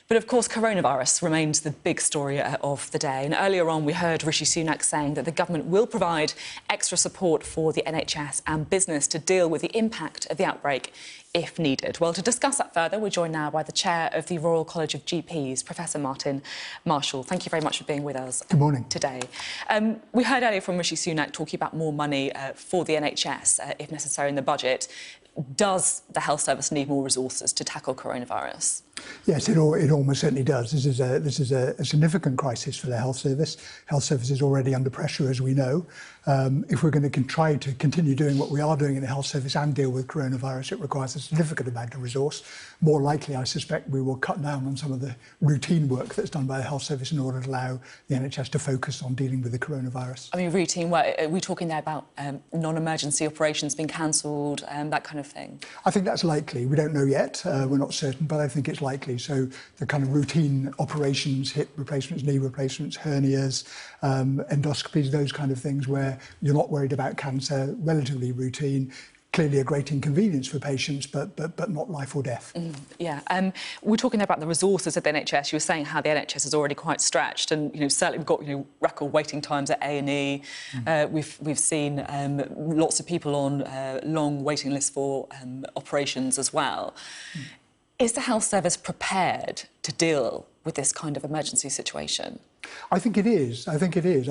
But of course, coronavirus remains the big story of the day. And earlier on, we heard Rishi Sunak saying that the government will provide extra support for the NHS and business to deal with the impact of the outbreak if needed. Well, to discuss that further, we're joined now by the chair of the Royal College of GPs, Professor Martin Marshall. Thank you very much for being with us. Good morning. Today. We heard earlier from Rishi Sunak talking about more money for the NHS, if necessary, in the budget. Does the health service need more resources to tackle coronavirus? Yes, it almost certainly does. This is a significant crisis for the health service. Health service is already under pressure, as we know. If we're going to try to continue doing what we are doing in the health service and deal with coronavirus, it requires a significant amount of resource. More likely, I suspect, we will cut down on some of the routine work that's done by the health service in order to allow the NHS to focus on dealing with the coronavirus. I mean, routine work, are we talking there about non-emergency operations being cancelled, that kind of thing? I think that's likely. We don't know yet. We're not certain, but I think it's likely. So the kind of routine operations, hip replacements, knee replacements, hernias, endoscopies, those kind of things where you're not worried about cancer, relatively routine. Clearly a great inconvenience for patients, but not life or death. Yeah, we're talking about the resources of the NHS. You were saying how the NHS is already quite stretched, and certainly we've got record waiting times at A&E. We've seen lots of people on long waiting lists for operations as well. Is the health service prepared to deal with this kind of emergency situation? I think it is. I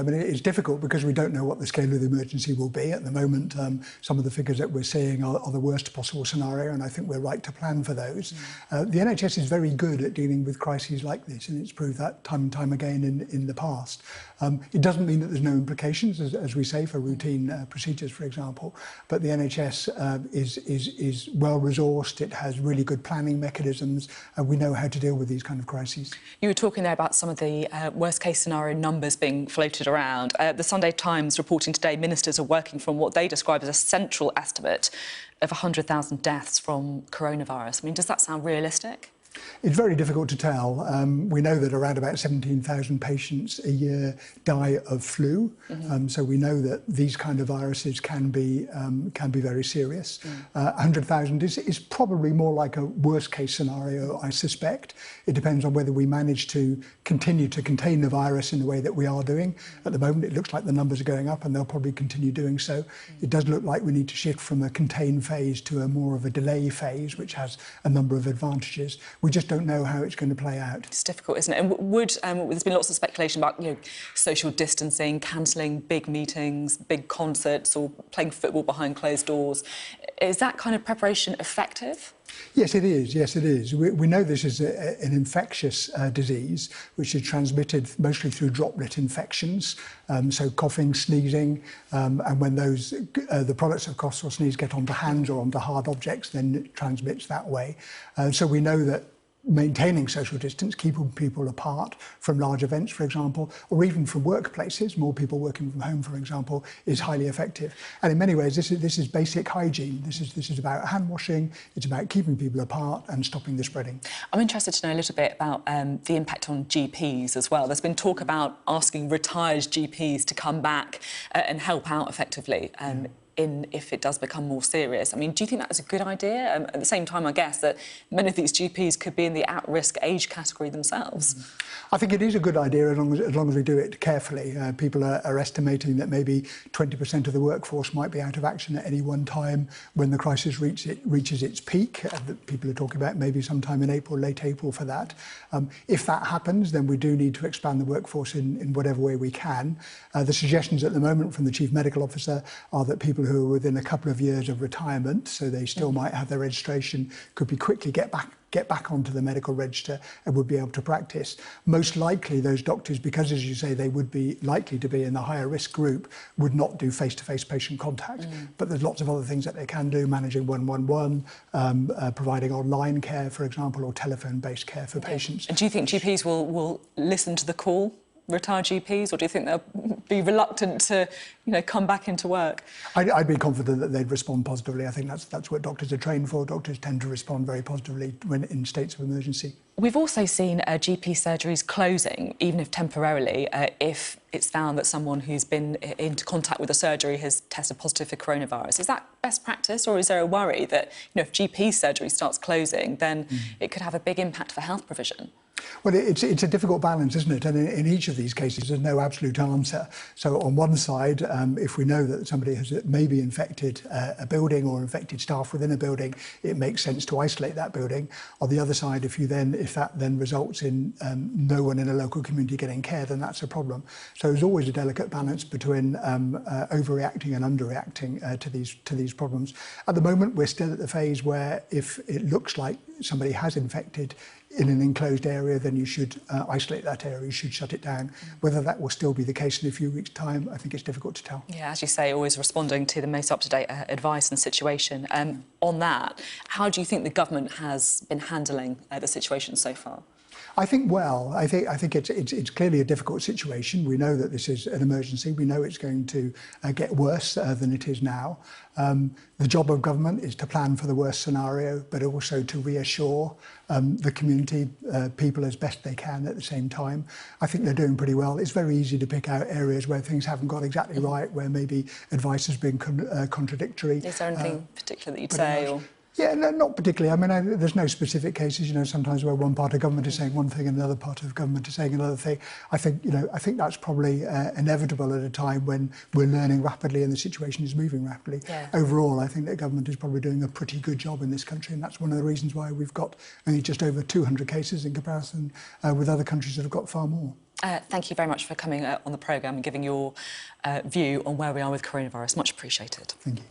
mean, it's difficult because we don't know what the scale of the emergency will be. At the moment, some of the figures that we're seeing are the worst possible scenario, and I think we're right to plan for those. The NHS is very good at dealing with crises like this, and it's proved that time and time again in the past. It doesn't mean that there's no implications, as we say, for routine procedures, for example, but the NHS is well-resourced, it has really good planning mechanisms, and we know how to deal with these kind of crises. You were talking there about some of the worst-case scenario numbers being floated around. The Sunday Times reporting today ministers are working from what they describe as a central estimate of 100,000 deaths from coronavirus. I mean, does that sound realistic? It's very difficult to tell. We know that around about 17,000 patients a year die of flu, so we know that these kind of viruses can be very serious. 100,000 is probably more like a worst-case scenario, I suspect. It depends on whether we manage to continue to contain the virus in the way that we are doing. At the moment, it looks like the numbers are going up, and they'll probably continue doing so. It does look like we need to shift from a contain phase to a more of a delay phase, which has a number of advantages. We just don't know how it's going to play out. It's difficult, isn't it? And there's been lots of speculation about social distancing, cancelling big meetings, big concerts, or playing football behind closed doors. Is that kind of preparation effective? Yes, it is. Yes, it is. We know this is an infectious disease, which is transmitted mostly through droplet infections, so coughing, sneezing, and when the products of cough or sneeze get onto hands or onto hard objects, then it transmits that way. So we know that maintaining social distance, keeping people apart from large events, for example, or even from workplaces, more people working from home, for example, is highly effective. And in many ways, this is basic hygiene. This is about hand washing, it's about keeping people apart and stopping the spreading. I'm interested to know a little bit about the impact on GPs as well. There's been talk about asking retired GPs to come back and help out effectively. If it does become more serious. I mean, do you think that is a good idea? At the same time, I guess that many of these GPs could be in the at-risk age category themselves. I think it is a good idea as long as we do it carefully. People are estimating that maybe 20% of the workforce might be out of action at any one time when the crisis reaches its peak. People are talking about maybe sometime in April, late April for that. If that happens, then we do need to expand the workforce in whatever way we can. The suggestions at the moment from the Chief Medical Officer are that people who are within a couple of years of retirement, so they still might have their registration, could be quickly get back onto the medical register and would be able to practice. Most likely those doctors, because as you say, they would be likely to be in the higher risk group, would not do face-to-face patient contact. But there's lots of other things that they can do, managing 111, providing online care, for example, or telephone-based care for patients. And do you think GPs will listen to the call? Retired GPs, or do you think they'll be reluctant to, come back into work? I'd be confident that they'd respond positively. I think that's what doctors are trained for. Doctors tend to respond very positively when in states of emergency. We've also seen GP surgeries closing, even if temporarily, if it's found that someone who's been into contact with a surgery has tested positive for coronavirus. Is that best practice, or is there a worry that if GP surgery starts closing, then it could have a big impact for health provision? Well, it's a difficult balance, isn't it? And in each of these cases, there's no absolute answer. So on one side, if we know that somebody has maybe infected a building or infected staff within a building, it makes sense to isolate that building. On the other side, if that then results in no one in a local community getting care, then that's a problem. So there's always a delicate balance between overreacting and underreacting to these problems. At the moment, we're still at the phase where if it looks like somebody has infected in an enclosed area, then you should isolate that area, you should shut it down. Whether that will still be the case in a few weeks' time, I think it's difficult to tell. Yeah, as you say, always responding to the most up-to-date advice and situation. On that, how do you think the government has been handling the situation so far? I think I think it's clearly a difficult situation. We know that this is an emergency. We know it's going to get worse than it is now. The job of government is to plan for the worst scenario, but also to reassure the community, people as best they can at the same time. I think they're doing pretty well. It's very easy to pick out areas where things haven't got exactly right, where maybe advice has been contradictory. Is there anything particular that you'd say? Or? Yeah, no, not particularly. I mean, there's no specific cases, sometimes where one part of government is saying one thing and another part of government is saying another thing. I think that's probably inevitable at a time when we're learning rapidly and the situation is moving rapidly. Yeah. Overall, I think that government is probably doing a pretty good job in this country, and that's one of the reasons why we've got only just over 200 cases in comparison with other countries that have got far more. Thank you very much for coming on the programme and giving your view on where we are with coronavirus. Much appreciated. Thank you.